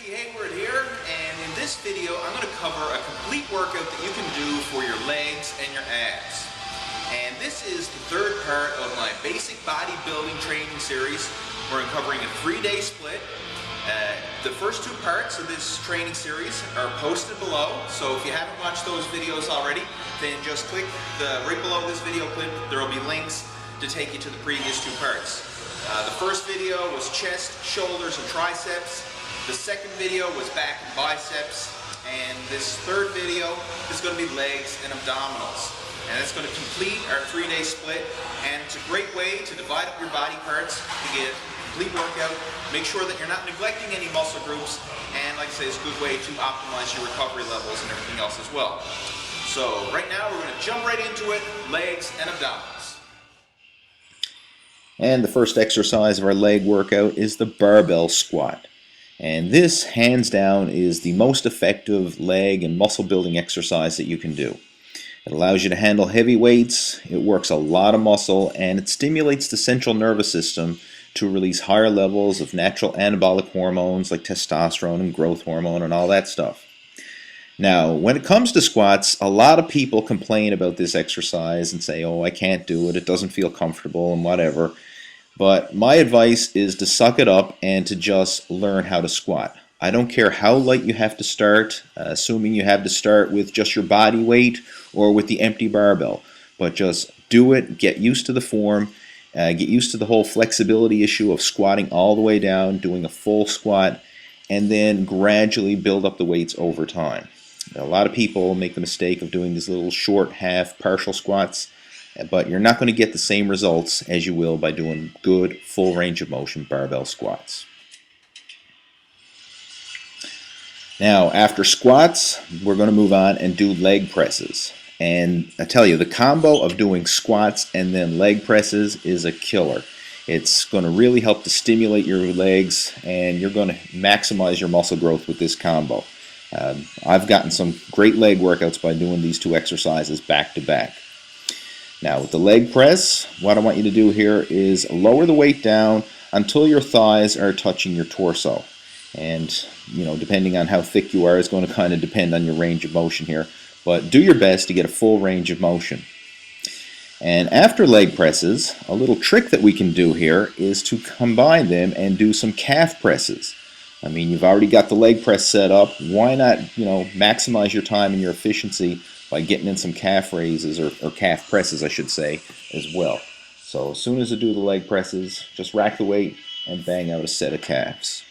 Hayward here, and in this video I'm going to cover a complete workout that you can do for your legs and your abs. And this is the third part of my basic bodybuilding training series where I'm covering a 3-day split. The first two parts of this training series are posted below, so if you haven't watched those videos already, then just click right below this video clip. There will be links to take you to the previous two parts. The first video was chest, shoulders, and triceps. The second video was back and biceps. And this third video is going to be legs and abdominals. And it's going to complete our 3-day split. And it's a great way to divide up your body parts to get a complete workout. Make sure that you're not neglecting any muscle groups. And like I say, it's a good way to optimize your recovery levels and everything else as well. So right now we're going to jump right into it, legs and abdominals. And the first exercise of our leg workout is the barbell squat. And this, hands down, is the most effective leg and muscle building exercise that you can do. It allows you to handle heavy weights, it works a lot of muscle, and it stimulates the central nervous system to release higher levels of natural anabolic hormones like testosterone and growth hormone and all that stuff. Now, when it comes to squats, a lot of people complain about this exercise and say, oh, I can't do it, it doesn't feel comfortable and whatever. But my advice is to suck it up and to just learn how to squat. I don't care how light you have to start, assuming you have to start with just your body weight or with the empty barbell. But just do it, get used to the form, get used to the whole flexibility issue of squatting all the way down, doing a full squat, and then gradually build up the weights over time. A lot of people make the mistake of doing these little short, half, partial squats, but you're not going to get the same results as you will by doing good full range of motion barbell squats. Now, after squats, we're going to move on and do leg presses. And I tell you, the combo of doing squats and then leg presses is a killer. It's going to really help to stimulate your legs, and you're going to maximize your muscle growth with this combo. I've gotten some great leg workouts by doing these two exercises back to back. Now with the leg press, what I want you to do here is lower the weight down until your thighs are touching your torso. And depending on how thick you are is going to kind of depend on your range of motion here. But do your best to get a full range of motion. And after leg presses, a little trick that we can do here is to combine them and do some calf presses. I mean, you've already got the leg press set up. Why not, maximize your time and your efficiency by getting in some calf raises, or calf presses, I should say, as well. So as soon as you do the leg presses, just rack the weight and bang out a set of calves.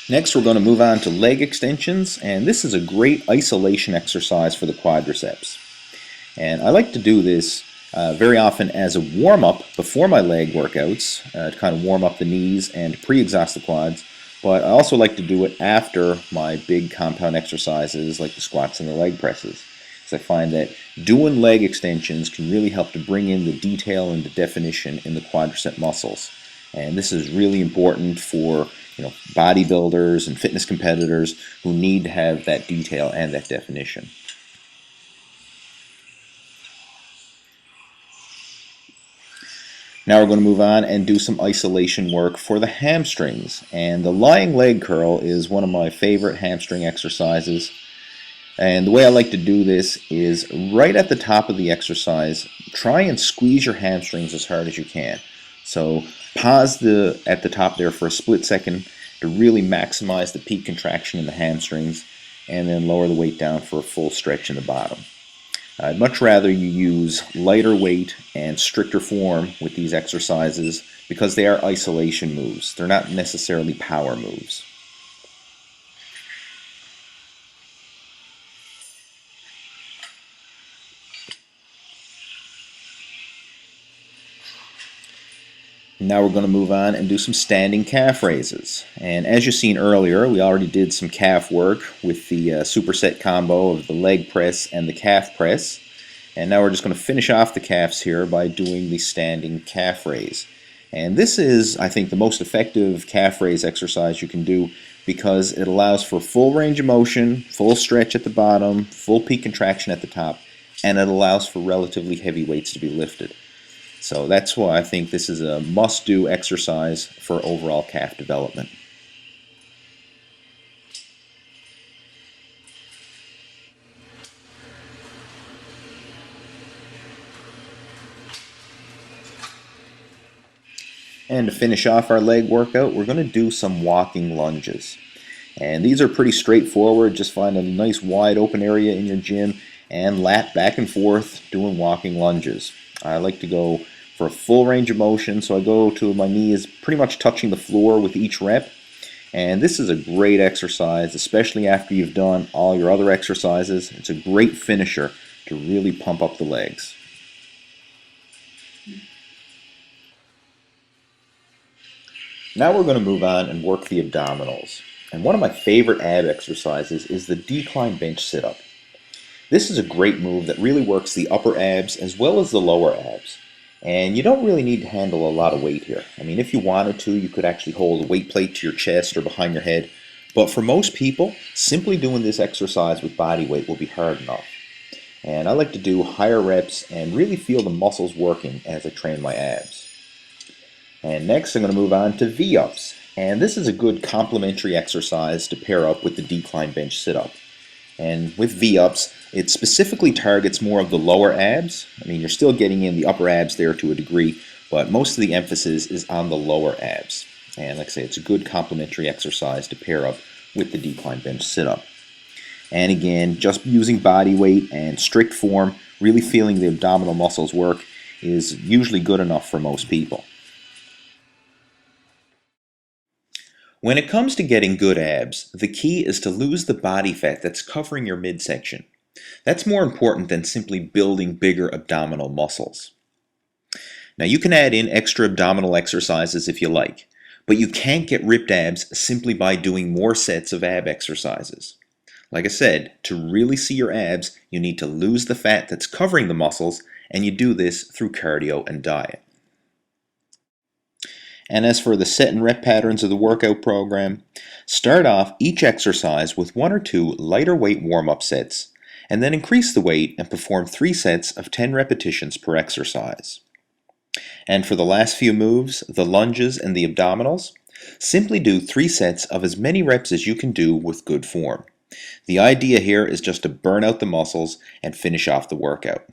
Next, we're going to move on to leg extensions, and this is a great isolation exercise for the quadriceps. And I like to do this very often as a warm-up before my leg workouts, to kind of warm up the knees and pre-exhaust the quads. But I also like to do it after my big compound exercises like the squats and the leg presses. Because I find that doing leg extensions can really help to bring in the detail and the definition in the quadricep muscles. And this is really important for bodybuilders and fitness competitors who need to have that detail and that definition. Now we're going to move on and do some isolation work for the hamstrings. And the lying leg curl is one of my favorite hamstring exercises. And the way I like to do this is right at the top of the exercise, try and squeeze your hamstrings as hard as you can. So pause at the top there for a split second to really maximize the peak contraction in the hamstrings, and then lower the weight down for a full stretch in the bottom. I'd much rather you use lighter weight and stricter form with these exercises because they are isolation moves. They're not necessarily power moves. Now we're going to move on and do some standing calf raises. And as you've seen earlier, we already did some calf work with the superset combo of the leg press and the calf press. And now we're just going to finish off the calves here by doing the standing calf raise. And this is, I think, the most effective calf raise exercise you can do because it allows for full range of motion, full stretch at the bottom, full peak contraction at the top, and it allows for relatively heavy weights to be lifted. So that's why I think this is a must-do exercise for overall calf development. And to finish off our leg workout, we're going to do some walking lunges. And these are pretty straightforward. Just find a nice wide open area in your gym and lap back and forth doing walking lunges. I like to go for a full range of motion, so I go to my knee is pretty much touching the floor with each rep. And this is a great exercise, especially after you've done all your other exercises. It's a great finisher to really pump up the legs. Now we're going to move on and work the abdominals. And one of my favorite ab exercises is the decline bench sit-up. This is a great move that really works the upper abs as well as the lower abs. And you don't really need to handle a lot of weight here. I mean, if you wanted to, you could actually hold a weight plate to your chest or behind your head. But for most people, simply doing this exercise with body weight will be hard enough. And I like to do higher reps and really feel the muscles working as I train my abs. And next I'm going to move on to V-ups. And this is a good complementary exercise to pair up with the decline bench sit-up. And with V-ups, it specifically targets more of the lower abs. I mean, you're still getting in the upper abs there to a degree, but most of the emphasis is on the lower abs. And like I say, it's a good complementary exercise to pair up with the decline bench sit-up. And again, just using body weight and strict form, really feeling the abdominal muscles work is usually good enough for most people. When it comes to getting good abs, the key is to lose the body fat that's covering your midsection. That's more important than simply building bigger abdominal muscles. Now you can add in extra abdominal exercises if you like, but you can't get ripped abs simply by doing more sets of ab exercises. Like I said, to really see your abs, you need to lose the fat that's covering the muscles, and you do this through cardio and diet. And as for the set and rep patterns of the workout program, start off each exercise with 1 or 2 lighter weight warm-up sets, and then increase the weight and perform 3 sets of 10 repetitions per exercise. And for the last few moves, the lunges and the abdominals, simply do 3 sets of as many reps as you can do with good form. The idea here is just to burn out the muscles and finish off the workout.